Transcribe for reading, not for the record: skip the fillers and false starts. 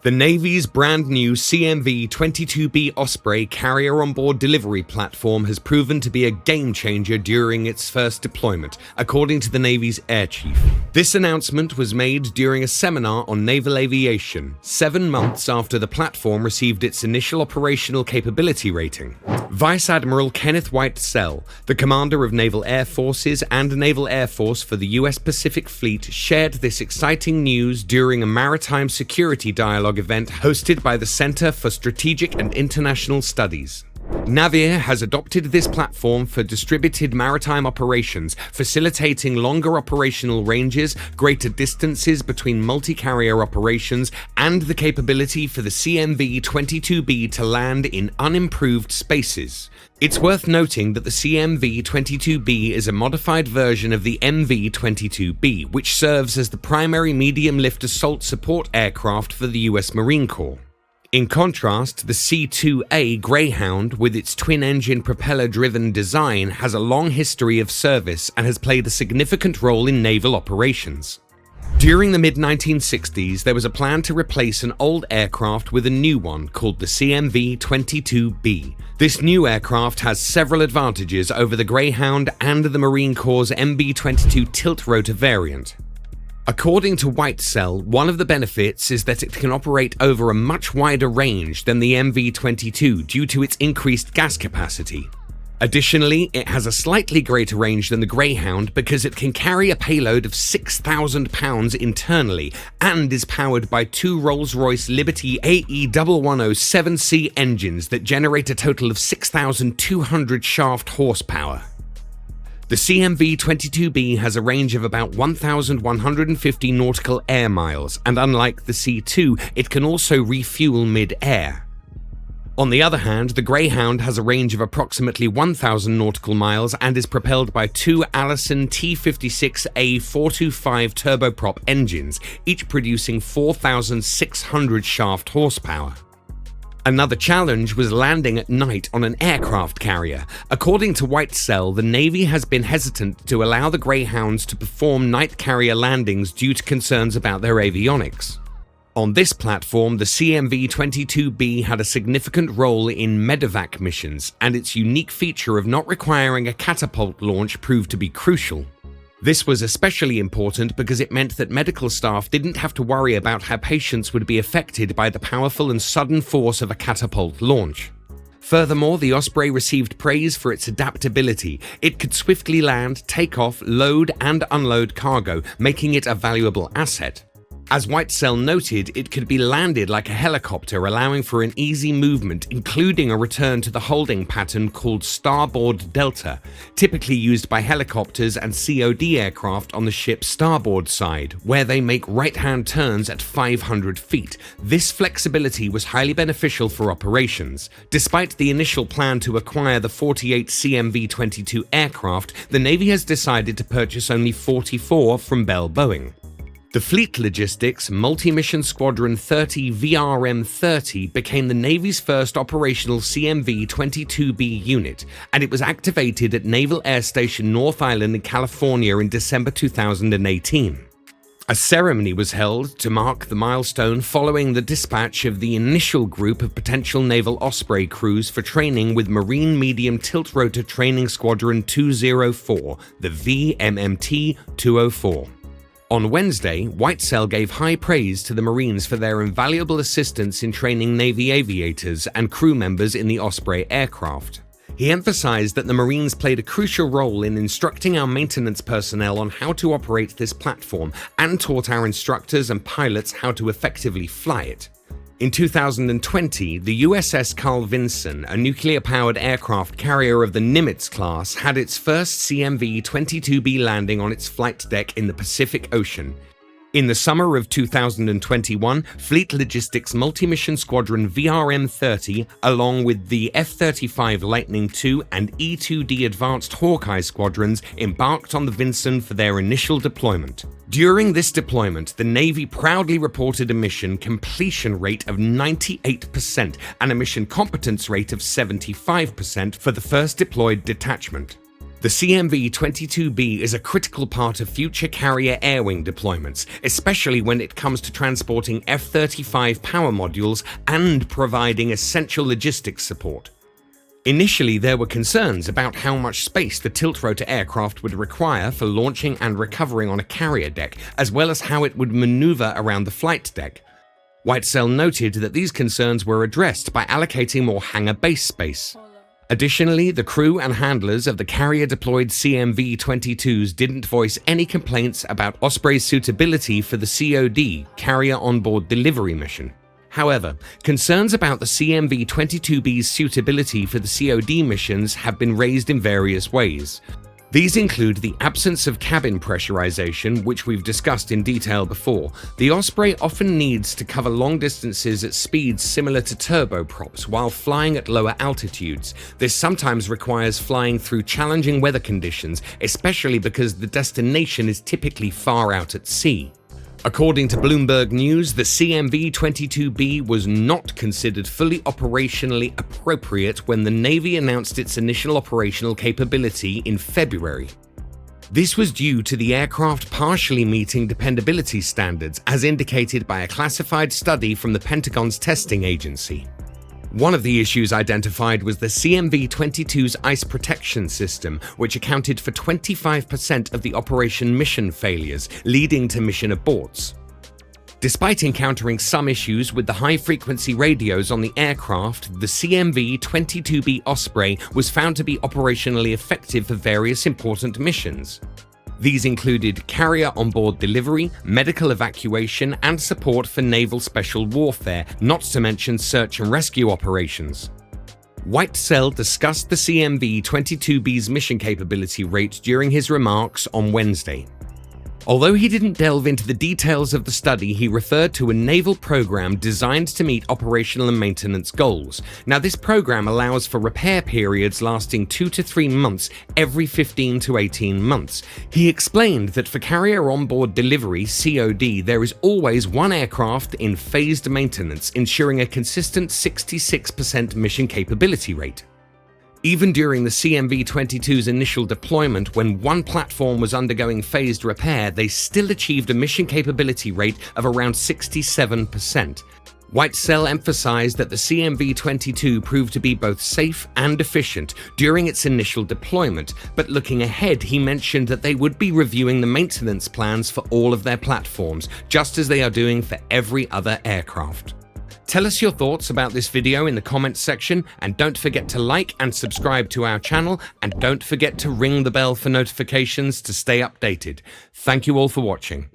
The Navy's brand new CMV-22 Osprey carrier-on-board delivery platform has proven to be a game-changer during its first deployment, according to the Navy's Air Chief. This announcement was made during a seminar on naval aviation, 7 months after the platform received its initial operational capability rating. Vice Admiral Kenneth Whitesell, the commander of Naval Air Forces and Naval Air Force for the U.S. Pacific Fleet, shared this exciting news during a maritime security dialogue event hosted by the Center for Strategic and International Studies. Navir has adopted this platform for distributed maritime operations, facilitating longer operational ranges, greater distances between multi-carrier operations, and the capability for the CMV-22 to land in unimproved spaces. It's worth noting that the CMV-22 is a modified version of the MV-22B, which serves as the primary medium-lift assault support aircraft for the U.S. Marine Corps. In contrast, the C-2A Greyhound, with its twin-engine propeller-driven design, has a long history of service and has played a significant role in naval operations. During the mid-1960s, there was a plan to replace an old aircraft with a new one called the CMV-22B. This new aircraft has several advantages over the Greyhound and the Marine Corps' MB-22 tiltrotor variant. According to Whitesell, one of the benefits is that it can operate over a much wider range than the MV-22 due to its increased gas capacity. Additionally, it has a slightly greater range than the Greyhound because it can carry a payload of 6,000 pounds internally and is powered by 2 Rolls-Royce Liberty AE1107C engines that generate a total of 6,200 shaft horsepower. The CMV-22 has a range of about 1,150 nautical air miles, and unlike the C-2, it can also refuel mid-air. On the other hand, the Greyhound has a range of approximately 1,000 nautical miles and is propelled by 2 Allison T56A 425 turboprop engines, each producing 4,600 shaft horsepower. Another challenge was landing at night on an aircraft carrier. According to Whitesell, the Navy has been hesitant to allow the Greyhounds to perform night carrier landings due to concerns about their avionics. On this platform, the CMV-22 had a significant role in medevac missions, and its unique feature of not requiring a catapult launch proved to be crucial. This was especially important because it meant that medical staff didn't have to worry about how patients would be affected by the powerful and sudden force of a catapult launch. Furthermore, the Osprey received praise for its adaptability. It could swiftly land, take off, load and unload cargo, making it a valuable asset. As Whitesell noted, it could be landed like a helicopter, allowing for an easy movement, including a return to the holding pattern called starboard delta, typically used by helicopters and COD aircraft on the ship's starboard side, where they make right-hand turns at 500 feet. This flexibility was highly beneficial for operations. Despite the initial plan to acquire the 48 CMV-22 aircraft, the Navy has decided to purchase only 44 from Bell Boeing. The Fleet Logistics Multi-Mission Squadron 30 VRM-30 became the Navy's first operational CMV-22 unit, and it was activated at Naval Air Station North Island in California in December 2018. A ceremony was held to mark the milestone following the dispatch of the initial group of potential naval Osprey crews for training with Marine Medium Tiltrotor Training Squadron 204, the VMMT-204. On Wednesday, Whitesell gave high praise to the Marines for their invaluable assistance in training Navy aviators and crew members in the Osprey aircraft. He emphasized that the Marines played a crucial role in instructing our maintenance personnel on how to operate this platform and taught our instructors and pilots how to effectively fly it. In 2020, the USS Carl Vinson, a nuclear-powered aircraft carrier of the Nimitz class, had its first CMV-22 landing on its flight deck in the Pacific Ocean. In the summer of 2021, Fleet Logistics Multi-Mission Squadron VRM-30, along with the F-35 Lightning II and E-2D Advanced Hawkeye squadrons, embarked on the Vinson for their initial deployment. During this deployment, the Navy proudly reported a mission completion rate of 98% and a mission competence rate of 75% for the first deployed detachment. The CMV-22B is a critical part of future carrier air wing deployments, especially when it comes to transporting F-35 power modules and providing essential logistics support. Initially, there were concerns about how much space the tiltrotor aircraft would require for launching and recovering on a carrier deck, as well as how it would maneuver around the flight deck. Whitesell noted that these concerns were addressed by allocating more hangar base space. Additionally, the crew and handlers of the carrier-deployed CMV-22s didn't voice any complaints about Osprey's suitability for the COD, Carrier Onboard Delivery mission. However, concerns about the CMV-22B's suitability for the COD missions have been raised in various ways. These include the absence of cabin pressurization, which we've discussed in detail before. The Osprey often needs to cover long distances at speeds similar to turboprops while flying at lower altitudes. This sometimes requires flying through challenging weather conditions, especially because the destination is typically far out at sea. According to Bloomberg News, the CMV-22B was not considered fully operationally appropriate when the Navy announced its initial operational capability in February. This was due to the aircraft partially meeting dependability standards, as indicated by a classified study from the Pentagon's testing agency. One of the issues identified was the CMV-22's ice protection system, which accounted for 25% of the operation mission failures, leading to mission aborts. Despite encountering some issues with the high-frequency radios on the aircraft, the CMV-22B Osprey was found to be operationally effective for various important missions. These included carrier onboard delivery, medical evacuation, and support for naval special warfare, not to mention search and rescue operations. Whitesell discussed the CMV-22B's mission capability rate during his remarks on Wednesday. Although he didn't delve into the details of the study, he referred to a naval program designed to meet operational and maintenance goals. Now, this program allows for repair periods lasting 2 to 3 months every 15 to 18 months. He explained that for carrier onboard delivery (COD), there is always one aircraft in phased maintenance, ensuring a consistent 66% mission capability rate. Even during the CMV-22's initial deployment, when one platform was undergoing phased repair, they still achieved a mission capability rate of around 67%. Whitesell emphasized that the CMV-22 proved to be both safe and efficient during its initial deployment, but looking ahead, he mentioned that they would be reviewing the maintenance plans for all of their platforms, just as they are doing for every other aircraft. Tell us your thoughts about this video in the comments section, and don't forget to like and subscribe to our channel, and don't forget to ring the bell for notifications to stay updated. Thank you all for watching.